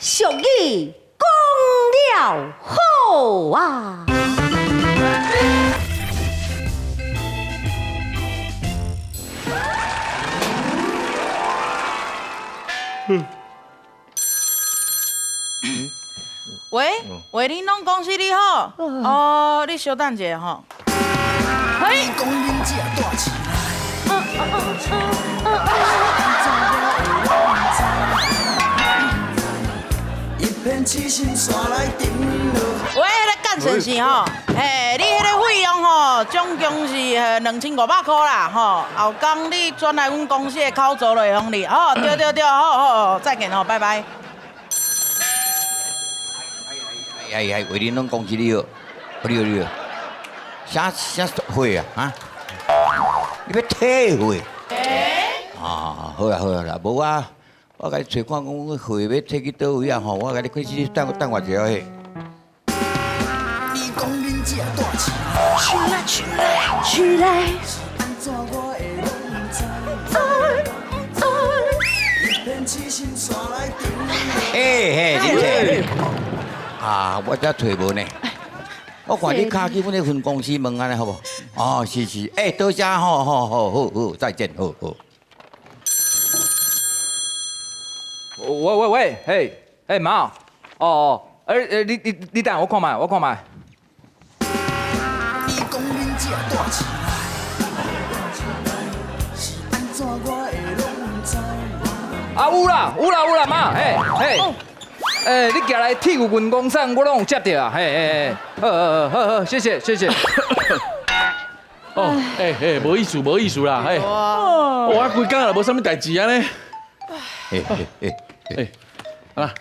俗语讲了好啊！喂，你拢公司你好？哦，你稍等一下吼。嘿，讲恁这大起来，一片痴心线来顶落。喂，咧干先生吼，你迄个费用吼，总共是2500块啦吼。后工你转来阮公司的口座落向你。哦，对，好，再见吼，拜拜。哎，为恁拢公司你好，你好，啥会啊？啊？你要退会？啊，好啦，无啊，我甲你找看讲会要退去倒位啊吼，我甲你开始等我一下嘿。你讲恁这大起起来，安怎我会拢知？一片痴心线来顶落。嘿，你啊，我才找无呢。我看你卡去阮迄份公司问安尼好无？哦，是，多谢好，再见，好。喂，嘿，妈，你等我看卖。你讲恁这大起来，是安怎我会拢知？啊，有啦，妈，嘿，你行来铁有运工厂，我拢有接到啊，嘿，好，谢谢。哦，无意思啦，嘿，我规工也无啥物代志啊呢。啊，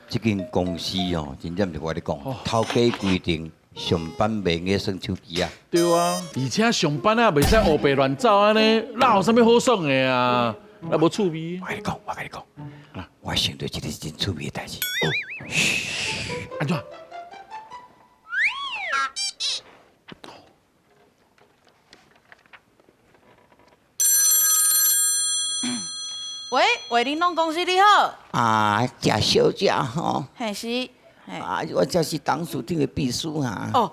这间公司哦，真正是我跟你讲，头家规定上班袂用耍手机啊。对啊，而且上班啊，袂使黑白乱走安尼，哪有啥物好爽的啊？那无趣味。我跟你讲，我想到一个真趣味的代志。安怎？喂，恁拢公司你好？啊，食小食吼。嘿是。啊，我这是董事长的秘书哈。哦，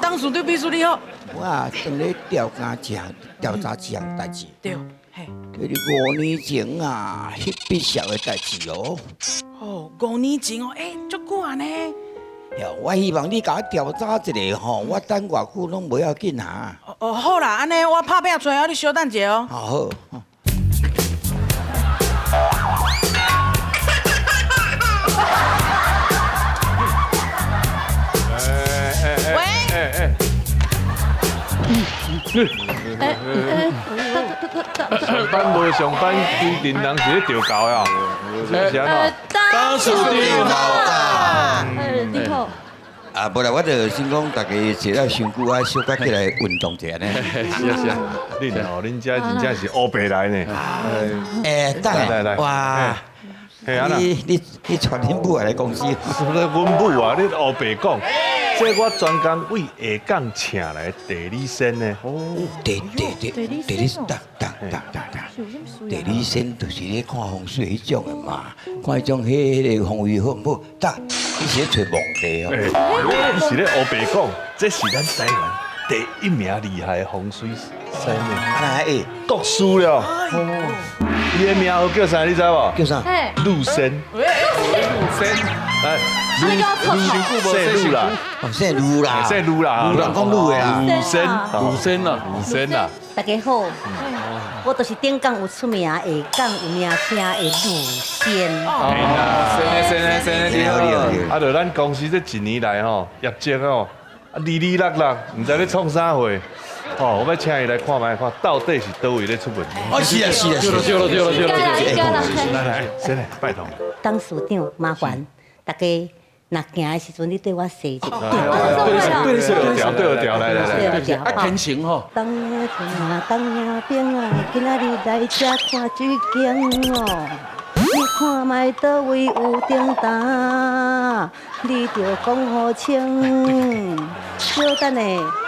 当属对秘书你好。我正咧调查一项代志。对，嘿。就是5年前啊，迄笔小的代志哦。哦，5年前哦，足久啊呢。我希望你甲我调查一下吼，我等偌久拢不要紧哈。哦，好啦，安尼我拍拼出来，你稍等者哦。好。上班无上班，规定人是咧调教呀。是安怎？当属地好。你好。啊，无啦，我就先讲大家坐了伤久啊，小可起来运动一下呢。是，恁遮真正是黑白来呢。来，哇！你传恁母来公司？阮母啊，你黑白讲，这我专工为下港请来地理生呢。哦，地理地理生就是咧看风水迄种的嘛，看迄种迄个方位好唔好？你是咧找墓地哦？你是咧黑白讲，这是咱台湾第1名厉害的风水师呢。国师了。伊的名号叫啥？你知无？叫啥？陆生。陆生，姓陆啦。姓陆啦。姓陆啦。人讲陆的啦。陆生啦。大家好，我就是顶港有出名，下港有名声的陆仙。生，你好。啊，就咱公司这1年来吼，业绩吼，利落，唔知咧创啥货。我要请伊来看卖，看到底是倒位咧出问题。是啊。来，先来，拜托。董事长，麻烦大家若行的时阵，你对我说一句。对，来。啊，虔诚吼。当呀春啊，当呀冰啊，今仔日来这看水景哦。你看卖倒位有灯胆，你着讲好清。小等的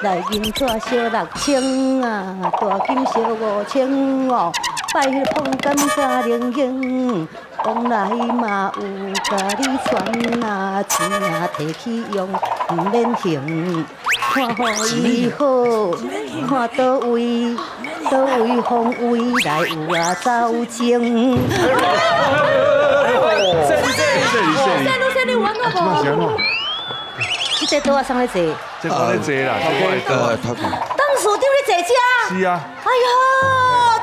来银纸小6000啊，大金小5000哦。拜迄捧柑加零用，往来嘛有甲你传啊，钱啊摕去用，毋免还。看好伊好，看倒位风位来有啊走情。这你玩过无？你这桌啊上咧坐？这我咧坐啦，这我咧坐。董事长咧坐遮？是啊，哎呦，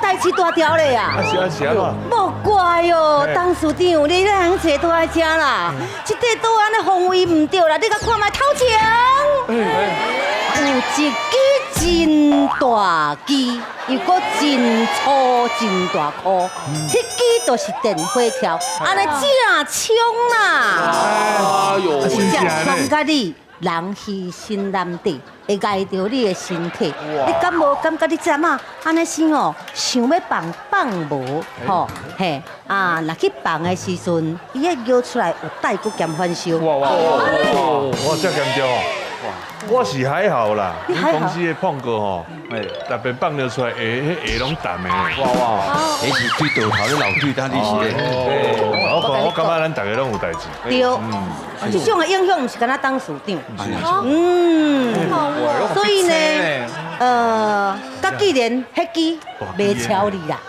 代志大条咧啊！是啊是啊嘛。莫怪哦，董事长，你咧通坐倒来遮啦？这块桌安尼风味唔对啦，你甲看卖头前。有一支真大机，又搁真粗真大颗，迄支就是电火条，安尼正冲啦！哎呦，真正冲甲你人虚心难得，会碍着你的身体。你敢无感觉你针啊？安尼生哦，想要放无吼嘿啊！若去放的时阵，伊会摇出来有带骨兼反烧。哇，这严重哦！我是还好啦，你还好公司的碰过吼，特别放了出来，下拢淡的。迄是最大头的老对当你是咧。我感觉咱大家拢有代志。对，这种的影响唔是敢若董事长。所以呢，甲既然迄支袂超你啦，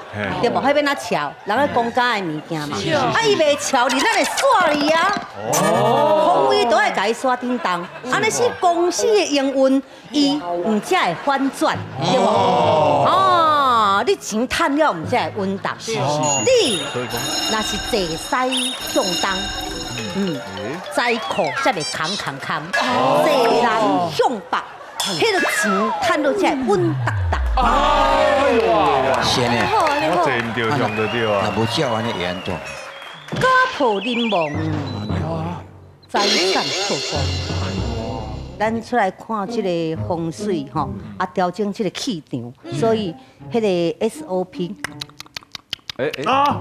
对无？迄边哪超？人咧公家的物件嘛，啊伊袂超你，咱会刷你啊。风味都爱甲伊刷叮当，安尼是公司的营运，伊唔才会反转，对无？哦，你钱趁了，唔才会稳当。你若是坐西向东，灾苦才会扛，坐南向北，迄个钱趁到才会稳当当。哎呦，是呢。我坐唔着上就对啊。若无照安尼会安怎？家破人亡，财产错光。咱出来看这个风水吼，啊调整这个气场，所以迄个 SOP。SOP 啊，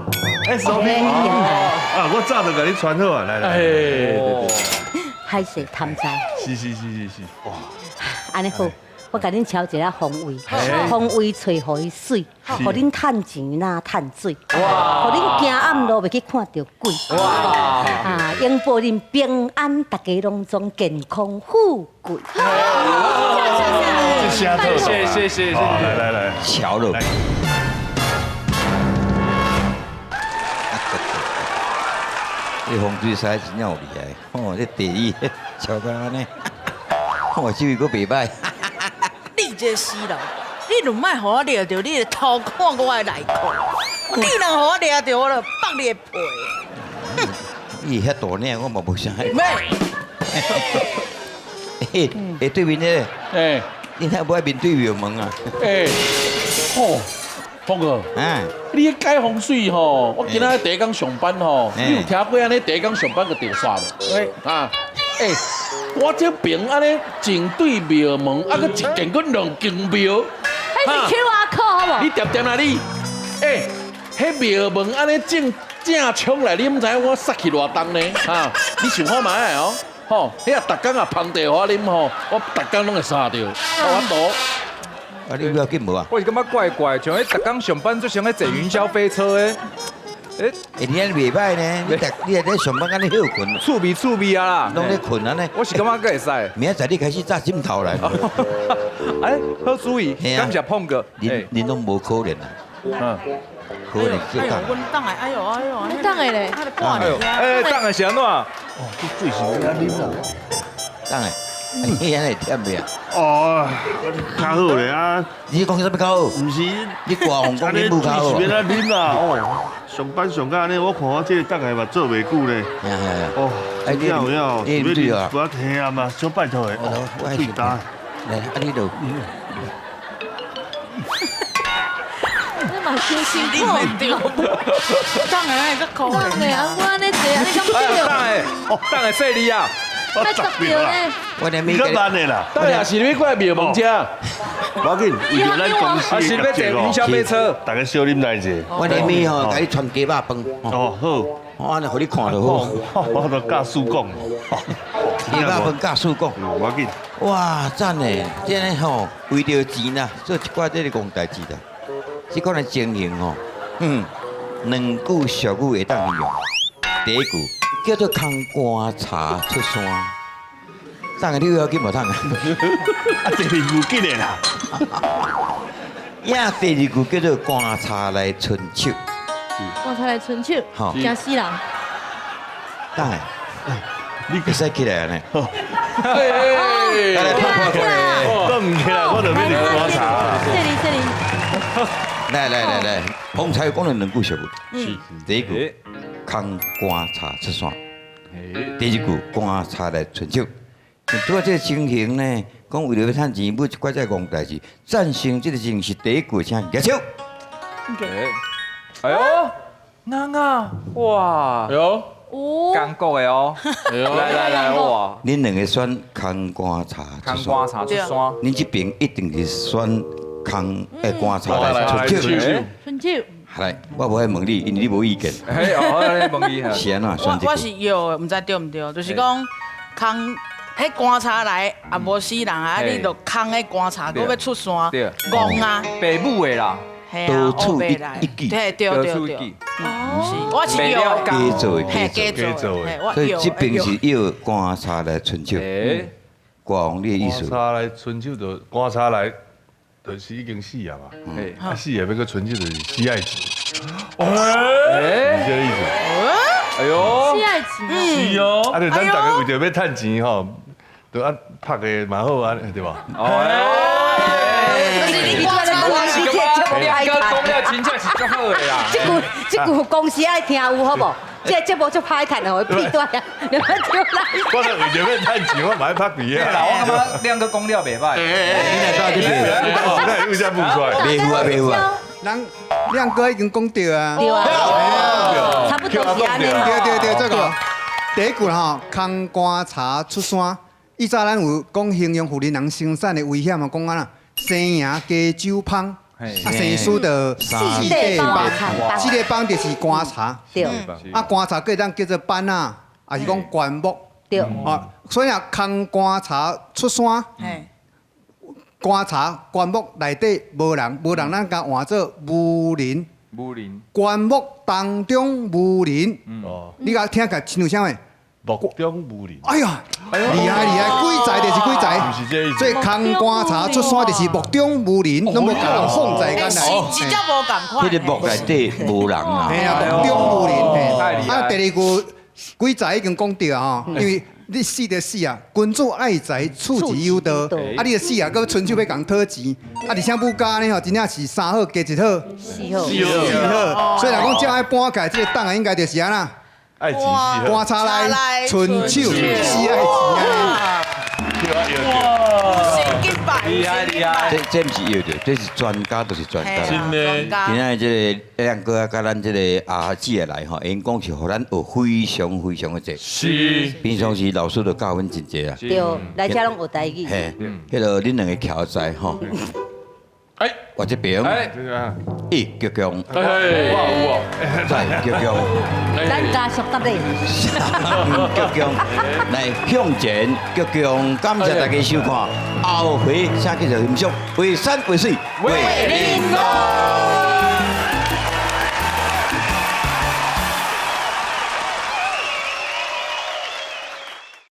我早就甲你传好啊，来。海水贪财。是，哇，安尼好，我甲恁敲一下风位，风位找互伊水，互恁趁钱呐趁水，互恁行暗路袂去看到鬼。啊，永保恁平安，大家拢总健康富贵。谢谢，来，桥了。这风水师真有厉害，哦，这第一超到安尼，我手艺阁袂歹。你这死人，你若莫互我掠着你，偷看我的内裤。你若互我掠着，我就放你的屁。伊遐大领，我嘛无啥。咩？对面咧，你遐不爱面对庙门啊？峰哥，啊，你迄改风水吼，我今仔第一天上班吼，你有听过安尼第一天上班个地煞无？啊，我这边安尼正对庙门，啊，佮一间佮两间庙。那是 QR code 好无？你点啊你？迄庙门安尼正冲来，你毋知我杀去偌重呢？哈，你想看卖哦？吼，迄啊，逐工啊芳茶我啉吼，我逐工拢会杀着，我赌。啊，你要紧无啊？我是感觉怪怪，像迄逐工上班最想喺坐云霄飞车的。你安袂歹呢？你在上班安尼休困，趣味啊啦，拢咧困安尼。我是感觉会使。明仔载你开始扎枕头来。好主意，感谢碰哥。恁拢无可能啊。可能哎呦，阮当的，哎呦，阮当的咧，他的半年。当的是安怎？你最是安啉啦。当然，你安尼忝袂啊？较好咧啊！你讲啥物较好？唔是，你挂红光你不较好。是免安啉啦。上班上到安尼，我看我这大概嘛做袂久咧。有，你对啊？不要听啊嘛，小拜托的。我对答。来，你就。你嘛小心你袂对，当然那个可当怜的啊，我安尼坐，安尼咁对。当的说你啊，我十秒咧，我连你个慢的啦。当然是你过来庙门遮。无要紧，为着咱公司是要坐云霄飞车，大家小啉来者。我连咪吼，甲你传鸡肉饭。哦好，我安尼互你看就好。我都教书讲。鸡肉饭教书讲。无要紧。哇，赞诶！这呢吼，为着钱啦，做一寡这个戆代志啦。这可能经营吼，两句俗语会当应用。第一句叫做空棺茶出山，当然你有要紧无当啊。啊，第二句紧的啦。呀，第二句叫做棺茶来春秋，我才来春秋，好惊死人。当然，你会使起来呢。哎，来拍拍看。都唔起来，我就要你观察。这里，来，方才讲了两句俗语，嗯，第一句空棺茶出山，第二句棺茶来春秋。拄啊，这个情形呢，讲为了要趁钱，要一寡只戆代志，战胜这个情是第一句请举手。哎呦，人啊，哇，有，哦，韩国的哦，哎呦，来，哇，恁两个选空棺茶看出山，瓜茶出山，恁这边一定是选空棺茶来春秋。春秋，来，我无爱问你，因为你无意见。嘿，哦，你问伊哈，是安怎选我这句？是药的，唔知对唔对，就是讲空。迄棺茶来也无死人啊！嘿你就空迄棺茶，搁要出山，对戆啊！北部的啦，嘿啊，多出黑白来一记对，多出一记是，我是药的，加做的嘿，加加做的，嘿，我所以药这边是要棺茶来春秋。诶，国王，你的意思？观察来春秋就观察来，就是已经死啊嘛。嘿，啊死也要个春秋就是死爱情，诶，是这个意思。哎呦，喜爱情，是哦。啊，就咱大家为着要趁钱吼，就按拍的蛮好啊，对吧？就是你棺茶来是感觉亮哥讲了真正是足好的啦。这句公司爱听有好不？这节目就歹看哦，屁短啊，你们就来。我就为着要趁钱，我买拍皮啦，啊。我感觉亮哥讲了袂歹。你来到这边，那有啥不出来？没有啊，没有啊。咱亮哥已经讲到啊，对啊，差不多是安尼对，这个第一句吼，空棺茶出山。以早咱有讲形容富人人生产的危险啊，讲啊，生赢加酒芳，啊，生死的四地帮，四地帮就是棺茶，对啊，棺茶可以咱叫做板啊，也是讲棺木，对，啊，所以啊，空棺茶出山。嘿，棺茶棺木内底无人，咱甲换做无人。武林，棺木当中无人，哦，你甲听起来亲像啥物？目中无人。哎呀，厉害，鬼才就是鬼才，是这意思所以空棺茶出山就是目中无人，拢要甲人放在间是来。真正无共款。迄个木内底无人啊嘿。啊，目中无人。嘿，太厉害啊，第二句鬼才已经讲到啊，因为你死就死啊，君主爱财，处之有道。啊，你就死啊，搁春秋要共讨钱，啊，而且母家呢吼，真正是三好加一好，是好，四好。所以若讲照爱搬起来，这个档啊，应该就是安啦。爱钱是好。棺茶来春秋，死爱钱啊！神经百厉害，这不是药的，这是专家，都是专家。真的今仔这个亮哥啊，甲咱这个阿姐来吼，因讲是互咱学非常的济。是。平常时老师都教阮真济啊。对，来遮拢学台语。嘿，迄落恁两个徛在吼，哎，我这边哎，这个啊，一鞠躬，哎，哇哇，再鞠躬，咱家属答你，鞠躬，来向前鞠躬，感谢大家收看，后回请继续欣赏，为山为水为您乐。